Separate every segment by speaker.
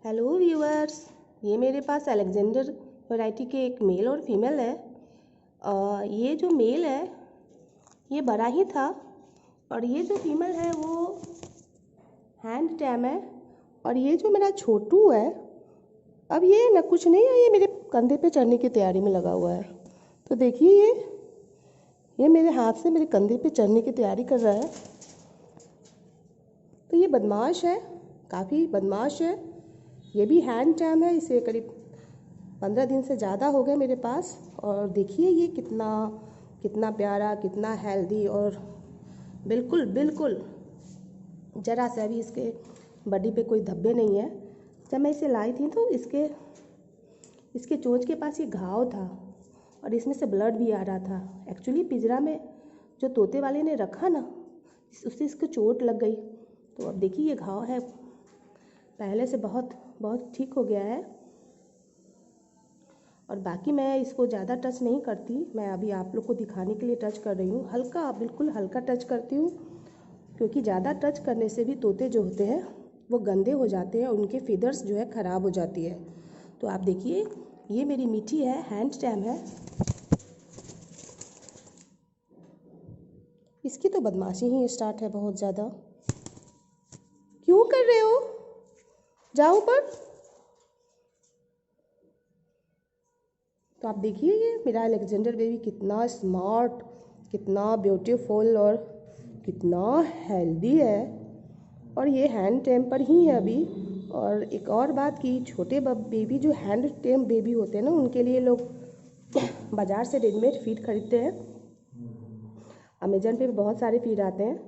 Speaker 1: Hello viewers, ये मेरे पास Alexander variety के एक मेल और फीमेल है। ये जो मेल है ये बड़ा ही था और ये जो फीमेल है वो हैंड टैम है। और ये जो मेरा छोटू है, अब ये न कुछ नहीं है, ये मेरे कंधे पे चढ़ने की तैयारी में लगा हुआ है। तो देखिए ये मेरे हाथ से मेरे कंधे पे चढ़ने की तैयारी कर रहा है। तो ये बदमाश है, काफ़ी बदमाश है। ये भी हैंड टैम है, इसे करीब 15 दिन से ज़्यादा हो गए मेरे पास। और देखिए ये कितना कितना प्यारा, कितना हेल्दी और बिल्कुल बिल्कुल ज़रा सा भी इसके बॉडी पे कोई धब्बे नहीं है। जब मैं इसे लाई थी तो इसके चोंच के पास ये घाव था और इसमें से ब्लड भी आ रहा था। एक्चुअली पिंजरा में जो तोते वाले ने रखा ना, उससे इसको चोट लग गई। तो अब देखिए ये घाव है, पहले से बहुत बहुत ठीक हो गया है। और बाकी मैं इसको ज़्यादा टच नहीं करती, मैं अभी आप लोग को दिखाने के लिए टच कर रही हूँ। हल्का, बिल्कुल हल्का टच करती हूँ, क्योंकि ज़्यादा टच करने से भी तोते जो होते हैं वो गंदे हो जाते हैं और उनके फीदर्स जो है ख़राब हो जाती है। तो आप देखिए ये मेरी मीठी है, हैंड टैम है। इसकी तो बदमाशी ही स्टार्ट है बहुत ज़्यादा। क्यों कर रहे हो? जाओ ऊपर। तो आप देखिए ये मेरा अलेक्जेंडर बेबी कितना स्मार्ट, कितना ब्यूटीफुल और कितना हेल्दी है। और ये हैंड टेम पर ही है अभी। और एक और बात कि छोटे बेबी जो हैंड टेम बेबी होते हैं ना, उनके लिए लोग बाज़ार से रेडीमेड फीड खरीदते हैं। अमेजन पे भी बहुत सारे फीड आते हैं,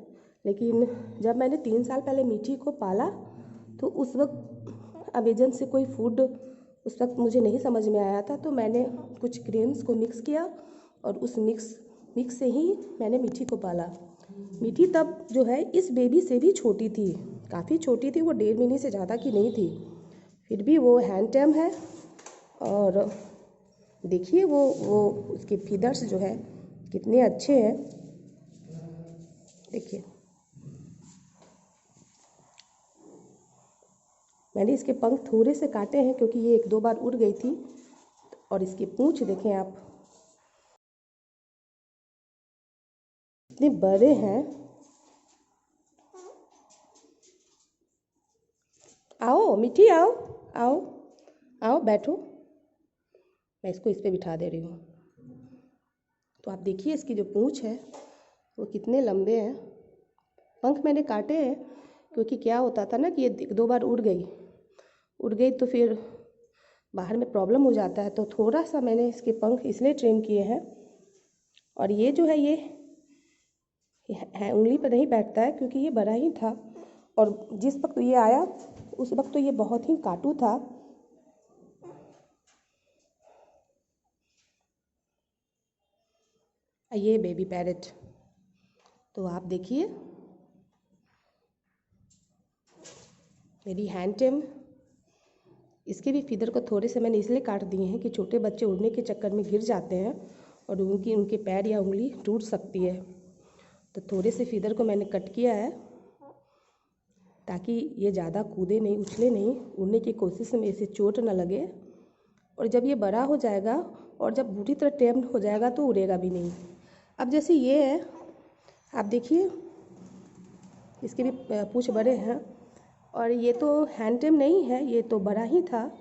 Speaker 1: लेकिन जब मैंने 3 साल पहले मीठी को पाला तो उस वक्त अमेजन से कोई फूड उस वक्त मुझे नहीं समझ में आया था। तो मैंने कुछ क्रीम्स को मिक्स किया और उस मिक्स से ही मैंने मीठी को पाला। मीठी तब जो है इस बेबी से भी छोटी थी, काफ़ी छोटी थी, वो 1.5 महीने से ज़्यादा की नहीं थी। फिर भी वो हैंड टैम है। और देखिए वो उसके फीदर्स जो है कितने अच्छे हैं। देखिए मैंने इसके पंख थोड़े से काटे हैं क्योंकि ये 1-2 बार उड़ गई थी। और इसकी पूंछ देखें आप, इतने बड़े हैं। आओ मीठी, आओ आओ आओ बैठो, मैं इसको इस पे बिठा दे रही हूँ। तो आप देखिए इसकी जो पूंछ है वो कितने लंबे हैं। पंख मैंने काटे हैं क्योंकि क्या होता था ना कि ये 1-2 बार उड़ गई तो फिर बाहर में प्रॉब्लम हो जाता है। तो थोड़ा सा मैंने इसके पंख इसलिए ट्रिम किए हैं। और ये जो है ये उंगली पर नहीं बैठता है क्योंकि ये बड़ा ही था। और जिस वक्त ये आया उस वक्त तो ये बहुत ही काटू था। ये बेबी पैरेट, तो आप देखिए मेरी हैंड टेम। इसके भी फीदर को थोड़े से मैंने इसलिए काट दिए हैं कि छोटे बच्चे उड़ने के चक्कर में गिर जाते हैं और उनके पैर या उंगली टूट सकती है। तो थोड़े से फीदर को मैंने कट किया है ताकि ये ज़्यादा कूदे नहीं, उछले नहीं, उड़ने की कोशिश में इसे चोट न लगे। और जब ये बड़ा हो जाएगा और जब पूरी तरह टेम्ड हो जाएगा तो उड़ेगा भी नहीं। अब जैसे ये है, आप देखिए इसके भी पूँछ बड़े हैं। और ये तो हैंड टेम नहीं है, ये तो बड़ा ही था,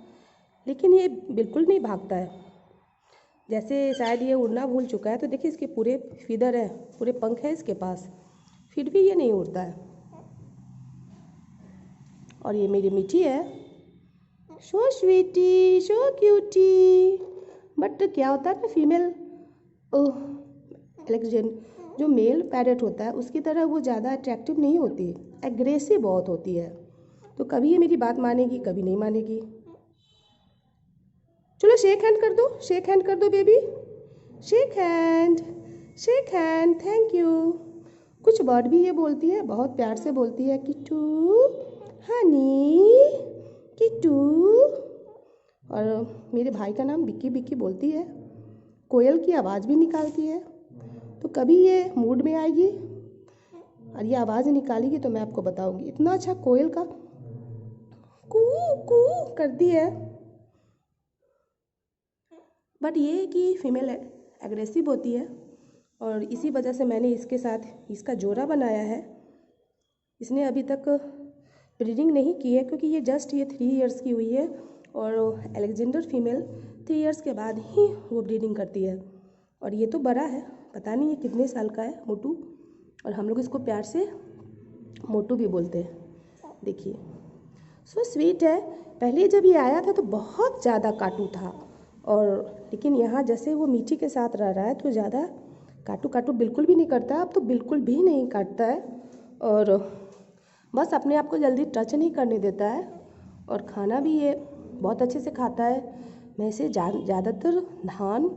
Speaker 1: लेकिन ये बिल्कुल नहीं भागता है। जैसे शायद ये उड़ना भूल चुका है। तो देखिए इसके पूरे फीदर है, पूरे पंख है इसके पास, फिर भी ये नहीं उड़ता है। और ये मेरी मीठी है, सो स्वीटी, सो क्यूटी। बट क्या होता है ना, फीमेल अलेक्जेंडर जो मेल पैरेट होता है उसकी तरह वो ज़्यादा अट्रैक्टिव नहीं होती, एग्रेसिव बहुत होती है। तो कभी ये मेरी बात मानेगी, कभी नहीं मानेगी। चलो शेक हैंड कर दो, शेक हैंड कर दो baby, shake hand, shake hand, thank you. कुछ वर्ड भी ये बोलती है, बहुत प्यार से बोलती है, किट्टू, हनी, किट्टू। और मेरे भाई का नाम बिक्की बिक्की बोलती है, कोयल की आवाज़ भी निकालती है। तो कभी ये मूड में आएगी और ये आवाज़ निकालेगी तो मैं आपको बताऊंगी। इतना अच्छा कोयल का कू कू कर दी है। बट ये है कि फीमेल एग्रेसिव होती है और इसी वजह से मैंने इसके साथ इसका जोड़ा बनाया है। इसने अभी तक ब्रीडिंग नहीं की है क्योंकि ये जस्ट 3 इयर्स की हुई है और अलेक्जेंडर फीमेल 3 इयर्स के बाद ही वो ब्रीडिंग करती है। और ये तो बड़ा है, पता नहीं ये कितने साल का है, मोटू, और हम लोग इसको प्यार से मोटू भी बोलते हैं। देखिए सो स्वीट है। पहले जब ये आया था तो बहुत ज़्यादा काटू था, और लेकिन यहाँ जैसे वो मीठी के साथ रह रहा है तो ज़्यादा काटू काटू बिल्कुल भी नहीं करता, अब तो बिल्कुल भी नहीं काटता है और बस अपने आप को जल्दी टच नहीं करने देता है। और खाना भी ये बहुत अच्छे से खाता है। मैं इसे ज़्यादातर धान,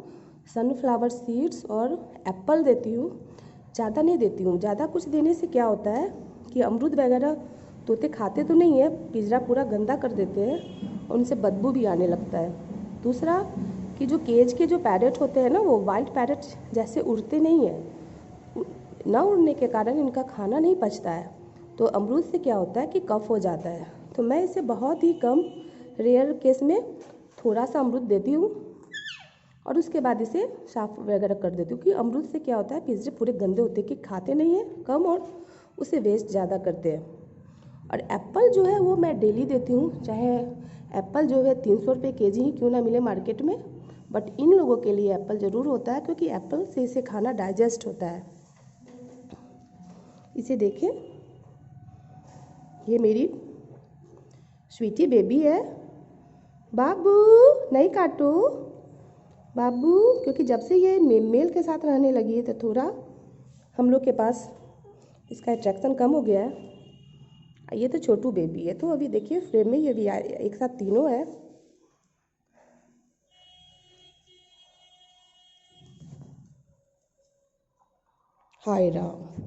Speaker 1: सनफ्लावर सीड्स और एप्पल देती हूँ, ज़्यादा नहीं देती हूँ। ज़्यादा कुछ देने से क्या होता है कि अमरूद वगैरह तोते खाते तो नहीं है, पिंजरा पूरा गंदा कर देते हैं और उनसे बदबू भी आने लगता है। दूसरा कि जो केज के जो पैरेट होते हैं ना, वो वाइल्ड पैरेट जैसे उड़ते नहीं हैं, ना उड़ने के कारण इनका खाना नहीं पचता है, तो अमरूद से क्या होता है कि कफ हो जाता है। तो मैं इसे बहुत ही कम रेयर केस में थोड़ा सा अमरूद देती हूँ और उसके बाद इसे साफ वगैरह कर देती हूँ कि अमरूद से क्या होता है, पिंजरे पूरे गंदे होते हैं कि खाते नहीं हैं कम और उसे वेस्ट ज़्यादा करते हैं। और एप्पल जो है वो मैं डेली देती हूँ, चाहे एप्पल जो है 300 रुपये केजी ही क्यों ना मिले मार्केट में, बट इन लोगों के लिए एप्पल ज़रूर होता है क्योंकि एप्पल से इसे खाना डाइजेस्ट होता है। इसे देखें, ये मेरी स्वीटी बेबी है। बाबू नहीं काटो बाबू, क्योंकि जब से ये मेल के साथ रहने लगी है तो थोड़ा हम लोग के पास इसका अट्रैक्शन कम हो गया है। ये तो छोटू बेबी है, तो अभी देखिए फ्रेम में ये भी एक साथ तीनों है। हाय राम।